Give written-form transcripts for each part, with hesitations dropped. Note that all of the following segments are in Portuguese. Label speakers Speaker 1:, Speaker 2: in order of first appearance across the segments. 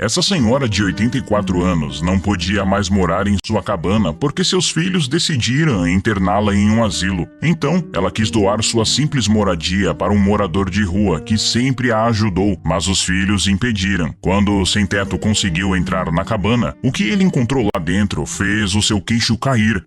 Speaker 1: Essa senhora de 84 anos não podia mais morar em sua cabana porque seus filhos decidiram interná-la em um asilo. Então, ela quis doar sua simples moradia para um morador de rua que sempre a ajudou, mas os filhos impediram. Quando o sem-teto conseguiu entrar na cabana, o que ele encontrou lá dentro fez o seu queixo cair.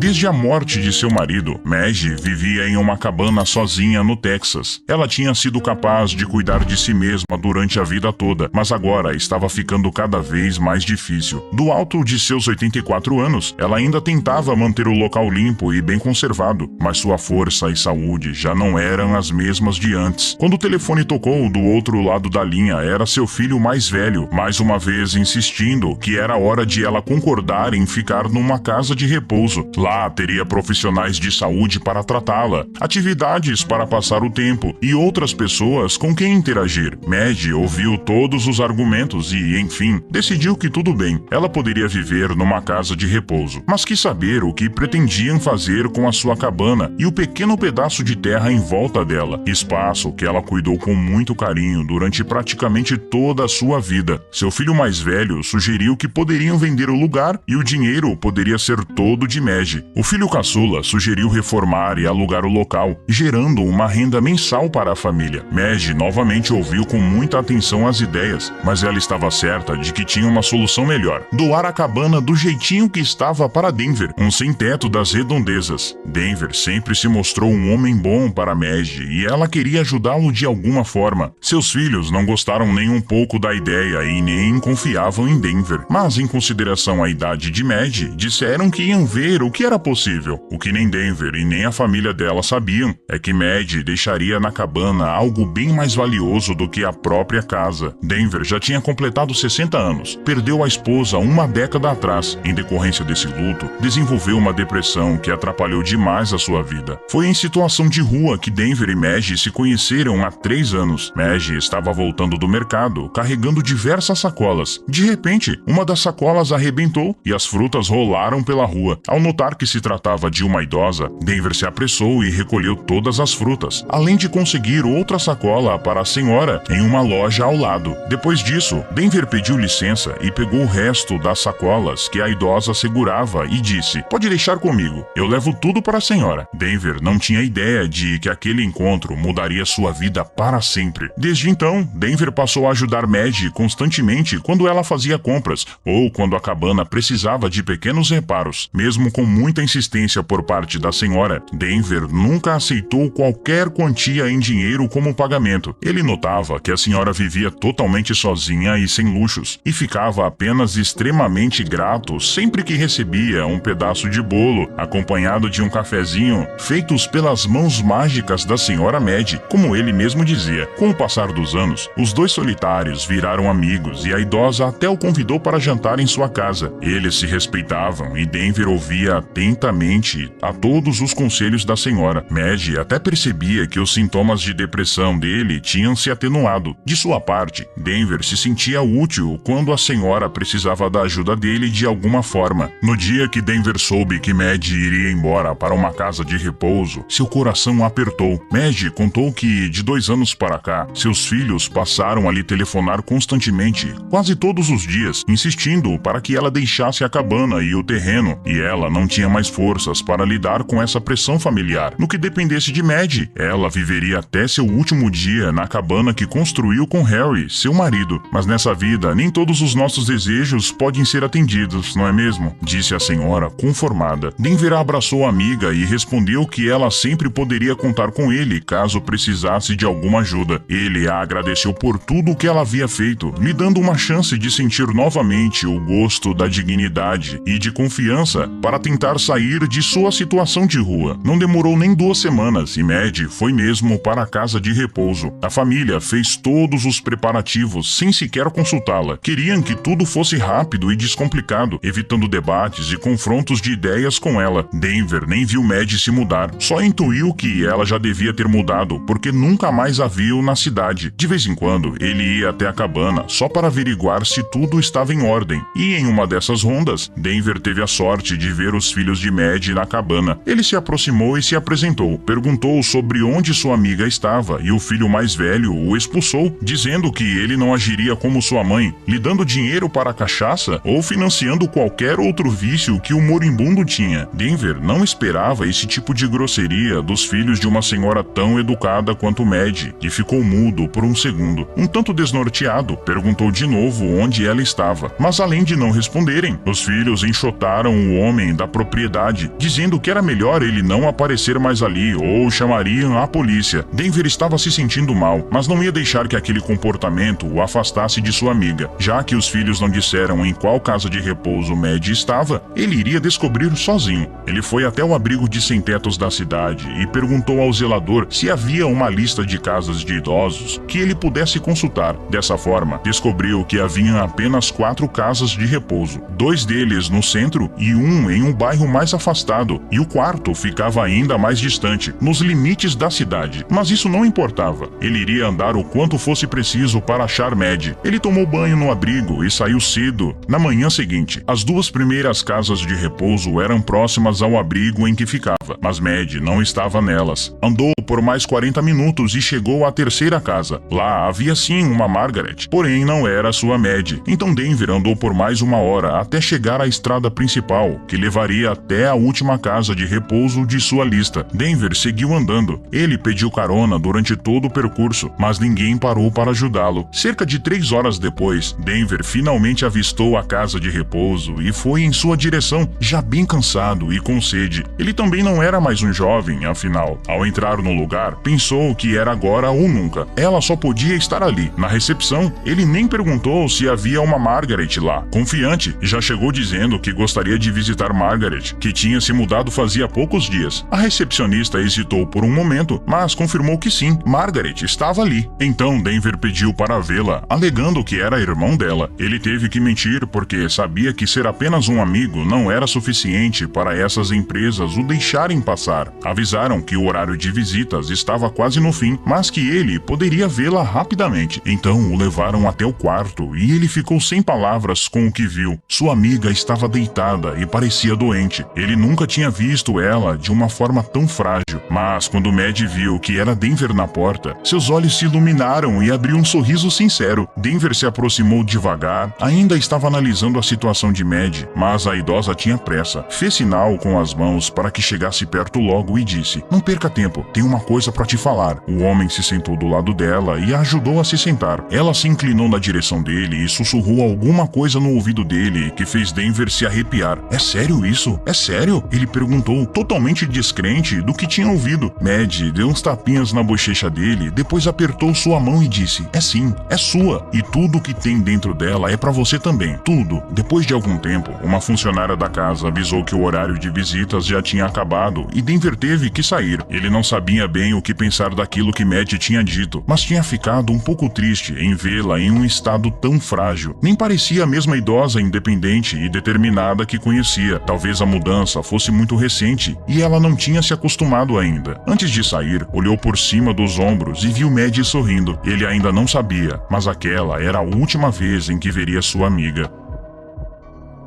Speaker 1: Desde a morte de seu marido, Maggie vivia em uma cabana sozinha no Texas. Ela tinha sido capaz de cuidar de si mesma durante a vida toda, mas agora estava ficando cada vez mais difícil. Do alto de seus 84 anos, ela ainda tentava manter o local limpo e bem conservado, mas sua força e saúde já não eram as mesmas de antes. Quando o telefone tocou do outro lado da linha, era seu filho mais velho, mais uma vez insistindo que era hora de ela concordar em ficar numa casa de repouso. Lá teria profissionais de saúde para tratá-la, atividades para passar o tempo e outras pessoas com quem interagir. Maggie ouviu todos os argumentos e, enfim, decidiu que tudo bem, ela poderia viver numa casa de repouso, mas quis saber o que pretendiam fazer com a sua cabana e o pequeno pedaço de terra em volta dela, espaço que ela cuidou com muito carinho durante praticamente toda a sua vida. Seu filho mais velho sugeriu que poderiam vender o lugar e o dinheiro poderia ser todo de Maggie. O filho caçula sugeriu reformar e alugar o local, gerando uma renda mensal para a família. Maggie novamente ouviu com muita atenção as ideias, mas ela estava certa de que tinha uma solução melhor: doar a cabana do jeitinho que estava para Denver, um sem-teto das redondezas. Denver sempre se mostrou um homem bom para Maggie e ela queria ajudá-lo de alguma forma. Seus filhos não gostaram nem um pouco da ideia e nem confiavam em Denver, mas em consideração à idade de Maggie, disseram que iam ver o que era possível. O que nem Denver e nem a família dela sabiam é que Maggie deixaria na cabana algo bem mais valioso do que a própria casa. Denver já tinha completado 60 anos, perdeu a esposa uma década atrás. Em decorrência desse luto, desenvolveu uma depressão que atrapalhou demais a sua vida. Foi em situação de rua que Denver e Maggie se conheceram há 3 anos. Maggie estava voltando do mercado, carregando diversas sacolas. De repente, uma das sacolas arrebentou e as frutas rolaram pela rua. Ao notar que se tratava de uma idosa, Denver se apressou e recolheu todas as frutas, além de conseguir outra sacola para a senhora em uma loja ao lado. Depois disso, Denver pediu licença e pegou o resto das sacolas que a idosa segurava e disse: "Pode deixar comigo, eu levo tudo para a senhora." Denver não tinha ideia de que aquele encontro mudaria sua vida para sempre. Desde então, Denver passou a ajudar Maggie constantemente quando ela fazia compras ou quando a cabana precisava de pequenos reparos. Mesmo com muita insistência por parte da senhora, Denver nunca aceitou qualquer quantia em dinheiro como pagamento. Ele notava que a senhora vivia totalmente sozinha e sem luxos, e ficava apenas extremamente grato sempre que recebia um pedaço de bolo, acompanhado de um cafezinho, feitos pelas mãos mágicas da senhora Maggie, como ele mesmo dizia. Com o passar dos anos, os dois solitários viraram amigos e a idosa até o convidou para jantar em sua casa. Eles se respeitavam e Denver ouvia atentamente a todos os conselhos da senhora. Maggie até percebia que os sintomas de depressão dele tinham se atenuado. De sua parte, Denver se sentia útil quando a senhora precisava da ajuda dele de alguma forma. No dia que Denver soube que Maggie iria embora para uma casa de repouso, seu coração apertou. Maggie contou que, de 2 anos para cá, seus filhos passaram a lhe telefonar constantemente, quase todos os dias, insistindo para que ela deixasse a cabana e o terreno, e ela não tinha mais forças para lidar com essa pressão familiar. No que dependesse de Maggie, ela viveria até seu último dia na cabana que construiu com Harry, seu marido. Mas nessa vida, nem todos os nossos desejos podem ser atendidos, não é mesmo? Disse a senhora, conformada. Denver abraçou a amiga e respondeu que ela sempre poderia contar com ele caso precisasse de alguma ajuda. Ele a agradeceu por tudo o que ela havia feito, lhe dando uma chance de sentir novamente o gosto da dignidade e de confiança para tentar sair de sua situação de rua. Não demorou nem 2 semanas e Maggie foi mesmo para a casa de repouso. A família fez todos os preparativos sem sequer consultá-la. Queriam que tudo fosse rápido e descomplicado, evitando debates e confrontos de ideias com ela. Denver nem viu Maggie se mudar, só intuiu que ela já devia ter mudado, porque nunca mais a viu na cidade. De vez em quando, ele ia até a cabana só para averiguar se tudo estava em ordem, e em uma dessas rondas, Denver teve a sorte de ver os filhos de Mad na cabana. Ele se aproximou e se apresentou. Perguntou sobre onde sua amiga estava e o filho mais velho o expulsou, dizendo que ele não agiria como sua mãe, lhe dando dinheiro para a cachaça ou financiando qualquer outro vício que o moribundo tinha. Denver não esperava esse tipo de grosseria dos filhos de uma senhora tão educada quanto Mad e ficou mudo por um segundo. Um tanto desnorteado, perguntou de novo onde ela estava, mas além de não responderem, os filhos enxotaram o homem da propriedade, dizendo que era melhor ele não aparecer mais ali ou chamariam a polícia. Denver estava se sentindo mal, mas não ia deixar que aquele comportamento o afastasse de sua amiga. Já que os filhos não disseram em qual casa de repouso Mad estava, ele iria descobrir sozinho. Ele foi até o abrigo de sem-tetos da cidade e perguntou ao zelador se havia uma lista de casas de idosos que ele pudesse consultar. Dessa forma, descobriu que havia apenas 4 casas de repouso, 2 deles no centro e um em um bairro mais afastado, e o quarto ficava ainda mais distante, nos limites da cidade. Mas isso não importava. Ele iria andar o quanto fosse preciso para achar Mad. Ele tomou banho no abrigo e saiu cedo. Na manhã seguinte, as 2 primeiras casas de repouso eram próximas ao abrigo em que ficava, mas Mad não estava nelas. Andou por mais 40 minutos e chegou à terceira casa. Lá havia sim uma Margaret, porém não era sua Mad. Então Denver andou por mais 1 hora até chegar à estrada principal, que levaria até a última casa de repouso de sua lista. Denver seguiu andando. Ele pediu carona durante todo o percurso, mas ninguém parou para ajudá-lo. Cerca de 3 horas depois, Denver finalmente avistou a casa de repouso e foi em sua direção, já bem cansado e com sede. Ele também não era mais um jovem, afinal. Ao entrar no lugar, pensou que era agora ou nunca. Ela só podia estar ali. Na recepção, ele nem perguntou se havia uma Margaret lá. Confiante, já chegou dizendo que gostaria de visitar Margaret, que tinha se mudado fazia poucos dias. A recepcionista hesitou por um momento, mas confirmou que sim, Margaret estava ali. Então Denver pediu para vê-la, alegando que era irmão dela. Ele teve que mentir porque sabia que ser apenas um amigo não era suficiente para essas empresas o deixarem passar. Avisaram que o horário de visitas estava quase no fim, mas que ele poderia vê-la rapidamente. Então o levaram até o quarto e ele ficou sem palavras com o que viu. Sua amiga estava deitada e parecia doente. Ele nunca tinha visto ela de uma forma tão frágil. Mas quando Mad viu que era Denver na porta, seus olhos se iluminaram e abriu um sorriso sincero. Denver se aproximou devagar, ainda estava analisando a situação de Mad, mas a idosa tinha pressa. Fez sinal com as mãos para que chegasse perto logo e disse: "Não perca tempo, tenho uma coisa para te falar." O homem se sentou do lado dela e a ajudou a se sentar. Ela se inclinou na direção dele e sussurrou alguma coisa no ouvido dele que fez Denver se arrepiar. "É sério isso? É sério?" ele perguntou, totalmente descrente do que tinha ouvido. Mad deu uns tapinhas na bochecha dele, depois apertou sua mão e disse: "É sim, é sua, e tudo que tem dentro dela é para você também, tudo." Depois de algum tempo, uma funcionária da casa avisou que o horário de visitas já tinha acabado e Denver teve que sair. Ele não sabia bem o que pensar daquilo que Mad tinha dito, mas tinha ficado um pouco triste em vê-la em um estado tão frágil. Nem parecia a mesma idosa independente e determinada que conhecia. Talvez a mudança fosse muito recente e ela não tinha se acostumado ainda. Antes de sair, olhou por cima dos ombros e viu Mad sorrindo. Ele ainda não sabia, mas aquela era a última vez em que veria sua amiga.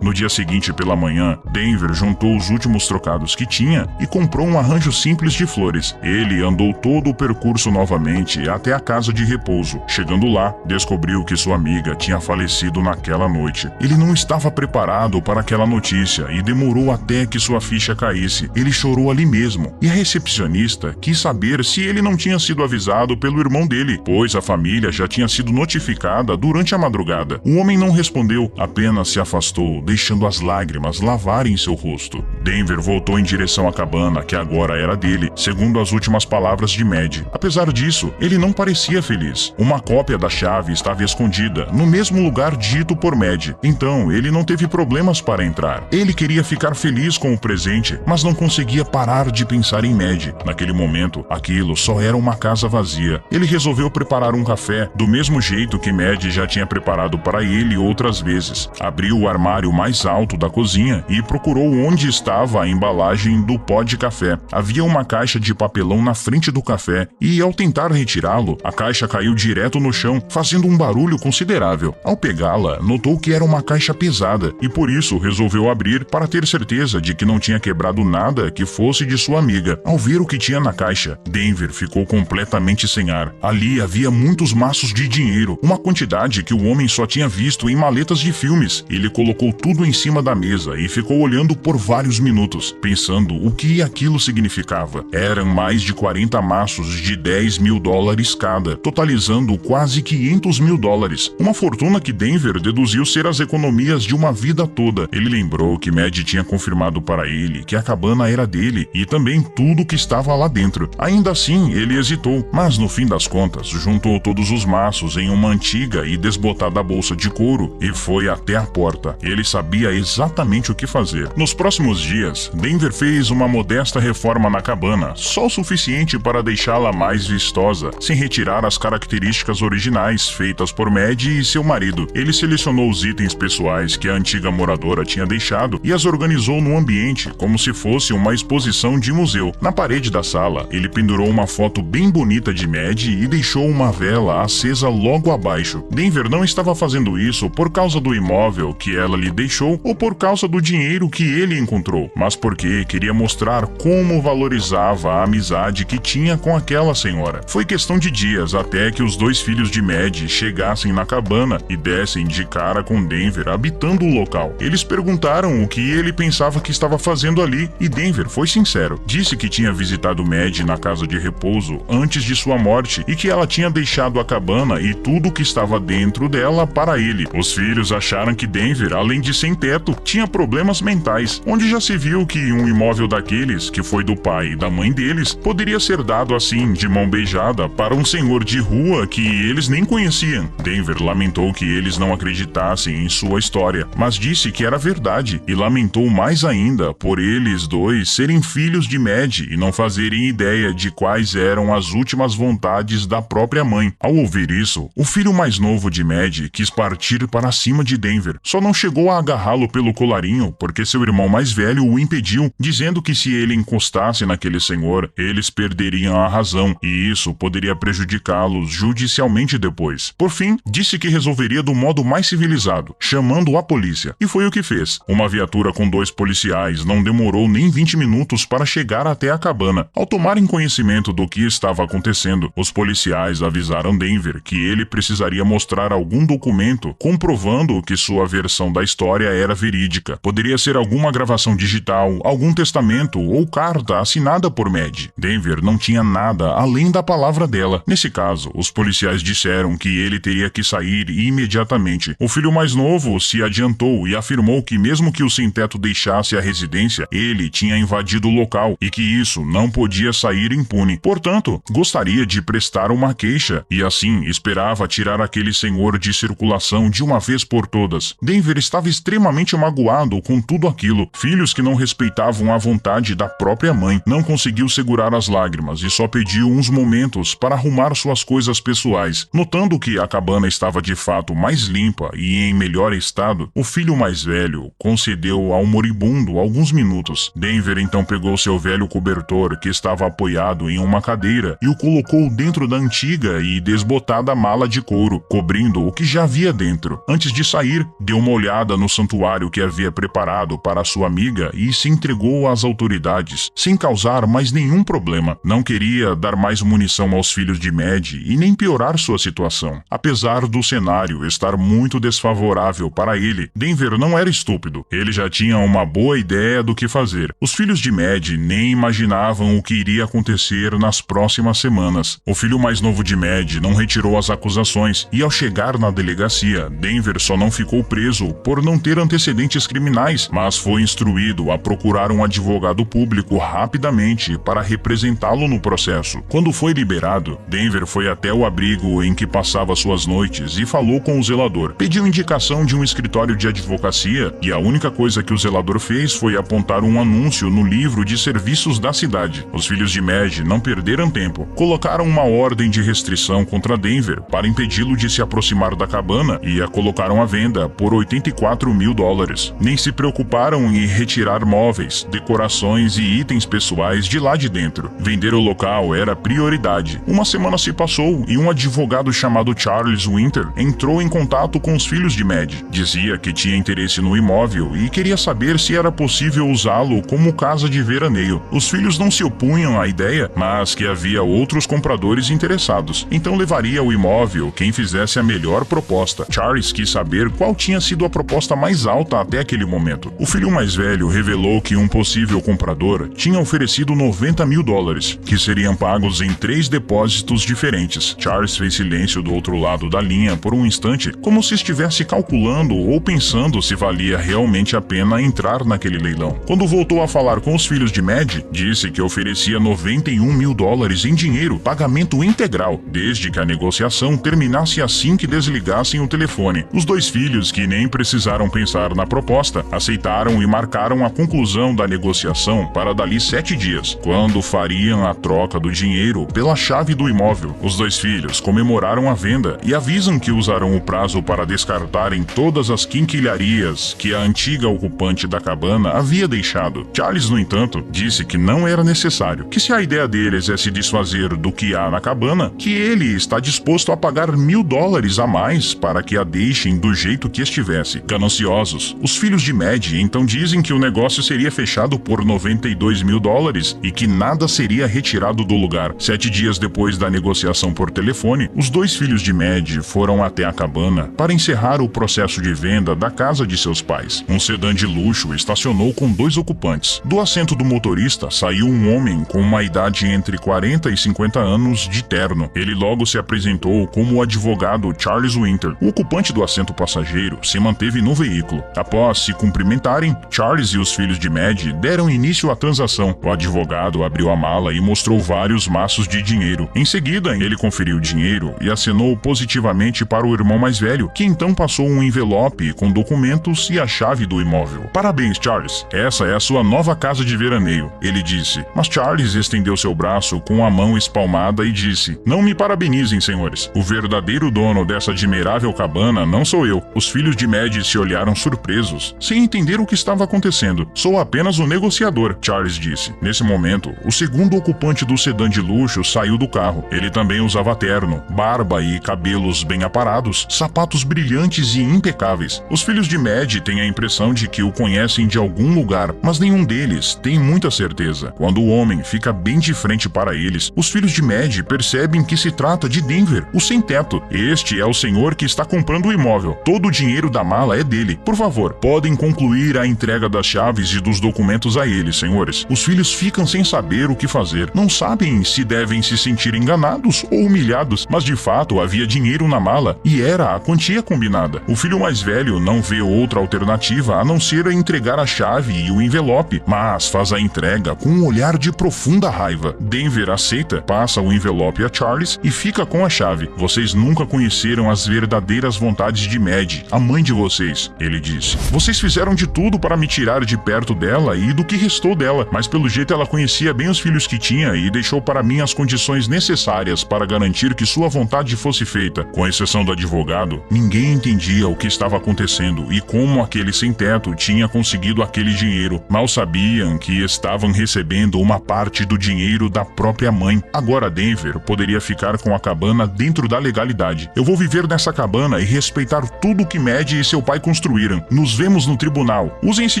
Speaker 1: No dia seguinte pela manhã, Denver juntou os últimos trocados que tinha e comprou um arranjo simples de flores. Ele andou todo o percurso novamente até a casa de repouso. Chegando lá, descobriu que sua amiga tinha falecido naquela noite. Ele não estava preparado para aquela notícia e demorou até que sua ficha caísse. Ele chorou ali mesmo, e a recepcionista quis saber se ele não tinha sido avisado pelo irmão dele, pois a família já tinha sido notificada durante a madrugada. O homem não respondeu, apenas se afastou, deixando as lágrimas lavarem seu rosto. Denver voltou em direção à cabana, que agora era dele, segundo as últimas palavras de Mad. Apesar disso, ele não parecia feliz. Uma cópia da chave estava escondida, no mesmo lugar dito por Mad. Então, ele não teve problemas para entrar. Ele queria ficar feliz com o presente, mas não conseguia parar de pensar em Mad. Naquele momento, aquilo só era uma casa vazia. Ele resolveu preparar um café, do mesmo jeito que Mad já tinha preparado para ele outras vezes. Abriu o armário mais alto da cozinha e procurou onde estava a embalagem do pó de café. Havia uma caixa de papelão na frente do café e, ao tentar retirá-lo, a caixa caiu direto no chão, fazendo um barulho considerável. Ao pegá-la, notou que era uma caixa pesada e por isso resolveu abrir para ter certeza de que não tinha quebrado nada que fosse de sua amiga. Ao ver o que tinha na caixa, Denver ficou completamente sem ar. Ali havia muitos maços de dinheiro, uma quantidade que o homem só tinha visto em maletas de filmes. Ele colocou tudo em cima da mesa e ficou olhando por vários minutos, pensando o que aquilo significava. Eram mais de 40 maços de $10.000 cada, totalizando quase $500.000, uma fortuna que Denver deduziu ser as economias de uma vida toda. Ele lembrou que Mad tinha confirmado para ele que a cabana era dele e também tudo que estava lá dentro. Ainda assim, ele hesitou, mas no fim das contas, juntou todos os maços em uma antiga e desbotada bolsa de couro e foi até a porta. Ele sabia exatamente o que fazer. Nos próximos dias, Denver fez uma modesta reforma na cabana, só o suficiente para deixá-la mais vistosa, sem retirar as características originais feitas por Mad e seu marido. Ele selecionou os itens pessoais que a antiga moradora tinha deixado e as organizou no ambiente como se fosse uma exposição de museu. Na parede da sala, ele pendurou uma foto bem bonita de Mad e deixou uma vela acesa logo abaixo. Denver não estava fazendo isso por causa do imóvel que ela lhe deixou ou por causa do dinheiro que ele encontrou, mas porque queria mostrar como valorizava a amizade que tinha com aquela senhora. Foi questão de dias até que os dois filhos de Mad chegassem na cabana e dessem de cara com Denver habitando o local. Eles perguntaram o que ele pensava que estava fazendo ali e Denver foi sincero. Disse que tinha visitado Mad na casa de repouso antes de sua morte e que ela tinha deixado a cabana e tudo que estava dentro dela para ele. Os filhos acharam que Denver, além de sem teto, tinha problemas mentais, onde já se viu que um imóvel daqueles, que foi do pai e da mãe deles, poderia ser dado assim, de mão beijada, para um senhor de rua que eles nem conheciam. Denver lamentou que eles não acreditassem em sua história, mas disse que era verdade e lamentou mais ainda por eles dois serem filhos de Mad e não fazerem ideia de quais eram as últimas vontades da própria mãe. Ao ouvir isso, o filho mais novo de Mad quis partir para cima de Denver, só não chegou a agarrá-lo pelo colarinho porque seu irmão mais velho o impediu, dizendo que se ele encostasse naquele senhor, eles perderiam a razão e isso poderia prejudicá-los judicialmente depois. Por fim, disse que resolveria do modo mais civilizado, chamando a polícia, e foi o que fez. Uma viatura com 2 policiais não demorou nem 20 minutos para chegar até a cabana. Ao tomarem conhecimento do que estava acontecendo, os policiais avisaram Denver que ele precisaria mostrar algum documento comprovando que sua versão da história era verídica. Poderia ser alguma gravação digital, algum testamento ou carta assinada por Mad. Denver não tinha nada além da palavra dela. Nesse caso, os policiais disseram que ele teria que sair imediatamente. O filho mais novo se adiantou e afirmou que mesmo que o sem-teto deixasse a residência, ele tinha invadido o local e que isso não podia sair impune. Portanto, gostaria de prestar uma queixa e assim esperava tirar aquele senhor de circulação de uma vez por todas. Denver estava extremamente magoado com tudo aquilo. Filhos que não respeitavam a vontade da própria mãe. Não conseguiu segurar as lágrimas e só pediu uns momentos para arrumar suas coisas pessoais. Notando que a cabana estava de fato mais limpa e em melhor estado, o filho mais velho concedeu ao moribundo alguns minutos. Denver então pegou seu velho cobertor que estava apoiado em uma cadeira e o colocou dentro da antiga e desbotada mala de couro, cobrindo o que já havia dentro. Antes de sair, deu uma olhada no santuário que havia preparado para sua amiga e se entregou às autoridades, sem causar mais nenhum problema. Não queria dar mais munição aos filhos de Mad e nem piorar sua situação. Apesar do cenário estar muito desfavorável para ele, Denver não era estúpido. Ele já tinha uma boa ideia do que fazer. Os filhos de Mad nem imaginavam o que iria acontecer nas próximas semanas. O filho mais novo de Mad não retirou as acusações e ao chegar na delegacia, Denver só não ficou preso por não ter antecedentes criminais, mas foi instruído a procurar um advogado público rapidamente para representá-lo no processo. Quando foi liberado, Denver foi até o abrigo em que passava suas noites e falou com o zelador. Pediu indicação de um escritório de advocacia e a única coisa que o zelador fez foi apontar um anúncio no livro de serviços da cidade. Os filhos de Mad não perderam tempo. Colocaram uma ordem de restrição contra Denver para impedi-lo de se aproximar da cabana e a colocaram à venda por $84 mil dólares. Nem se preocuparam em retirar móveis, decorações e itens pessoais de lá de dentro. Vender o local era prioridade. Uma semana se passou e um advogado chamado Charles Winter entrou em contato com os filhos de Mad. Dizia que tinha interesse no imóvel e queria saber se era possível usá-lo como casa de veraneio. Os filhos não se opunham à ideia, mas que havia outros compradores interessados. Então levaria o imóvel quem fizesse a melhor proposta. Charles quis saber qual tinha sido a proposta mais alta até aquele momento. O filho mais velho revelou que um possível comprador tinha oferecido 90 mil dólares, que seriam pagos em 3 depósitos diferentes. Charles fez silêncio do outro lado da linha por um instante, como se estivesse calculando ou pensando se valia realmente a pena entrar naquele leilão. Quando voltou a falar com os filhos de Mad, disse que oferecia 91 mil dólares em dinheiro, pagamento integral, desde que a negociação terminasse assim que desligassem o telefone. Os 2 filhos, que nem precisaram pensar na proposta, aceitaram e marcaram a conclusão da negociação para dali 7 dias, quando fariam a troca do dinheiro pela chave do imóvel. Os 2 filhos comemoraram a venda e avisam que usarão o prazo para descartarem todas as quinquilharias que a antiga ocupante da cabana havia deixado. Charles, no entanto, disse que não era necessário, que se a ideia deles é se desfazer do que há na cabana, que ele está disposto a pagar 1.000 dólares a mais para que a deixem do jeito que estivesse. Gananciosos, os filhos de Mad então dizem que o negócio seria fechado por 92 mil dólares e que nada seria retirado do lugar. 7 dias depois da negociação por telefone, os 2 filhos de Mad foram até a cabana para encerrar o processo de venda da casa de seus pais. Um sedã de luxo estacionou com 2 ocupantes. Do assento do motorista saiu um homem com uma idade entre 40 e 50 anos de terno. Ele logo se apresentou como o advogado Charles Winter. O ocupante do assento passageiro se manteve no veículo. Após se cumprimentarem, Charles e os filhos de Mad deram início à transação. O advogado abriu a mala e mostrou vários maços de dinheiro. Em seguida, ele conferiu o dinheiro e acenou positivamente para o irmão mais velho, que então passou um envelope com documentos e a chave do imóvel. Parabéns, Charles. Essa é a sua nova casa de veraneio, ele disse. Mas Charles estendeu seu braço com a mão espalmada e disse: Não me parabenizem, senhores. O verdadeiro dono dessa admirável cabana não sou eu. Os filhos de Mad se olharam surpresos, sem entender o que estava acontecendo. Sou apenas o negociador, Charles disse. Nesse momento, o segundo ocupante do sedã de luxo saiu do carro. Ele também usava terno, barba e cabelos bem aparados, sapatos brilhantes e impecáveis. Os filhos de Mad têm a impressão de que o conhecem de algum lugar, mas nenhum deles tem muita certeza. Quando o homem fica bem de frente para eles, os filhos de Mad percebem que se trata de Denver, o sem-teto. Este é o senhor que está comprando o imóvel. Todo o dinheiro da mala é dele. Por favor, podem concluir a entrega das chaves e dos documentos a ele, senhores. Os filhos ficam sem saber o que fazer. Não sabem se devem se sentir enganados ou humilhados, mas de fato havia dinheiro na mala e era a quantia combinada. O filho mais velho não vê outra alternativa a não ser entregar a chave e o envelope, mas faz a entrega com um olhar de profunda raiva. Denver aceita, passa o envelope a Charles e fica com a chave. Vocês nunca conheceram as verdadeiras vontades de Mad, a mãe de vocês, ele disse. Vocês fizeram de tudo para me tirar de perto dela e do que restou dela, mas pelo jeito ela conhecia bem os filhos que tinha e deixou para mim as condições necessárias para garantir que sua vontade fosse feita. Com exceção do advogado, ninguém entendia o que estava acontecendo e como aquele sem-teto tinha conseguido aquele dinheiro. Mal sabiam que estavam recebendo uma parte do dinheiro da própria mãe. Agora Denver poderia ficar com a cabana dentro da legalidade. Eu vou viver nessa cabana e respeitar tudo que Mad e seu pai construíram. Nos vemos no tribunal. Usem esse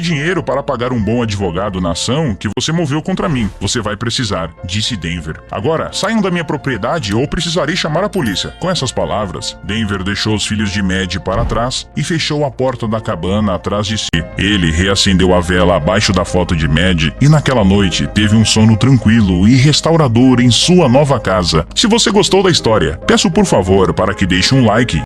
Speaker 1: dinheiro para pagar um bom advogado na ação que você moveu contra mim. Você vai precisar, disse Denver. Agora, saiam da minha propriedade ou precisarei chamar a polícia. Com essas palavras, Denver deixou os filhos de Mad para trás e fechou a porta da cabana atrás de si. Ele reacendeu a vela abaixo da foto de Mad e naquela noite teve um sono tranquilo e restaurador em sua nova casa. Se você gostou da história, peço por favor para que deixe um like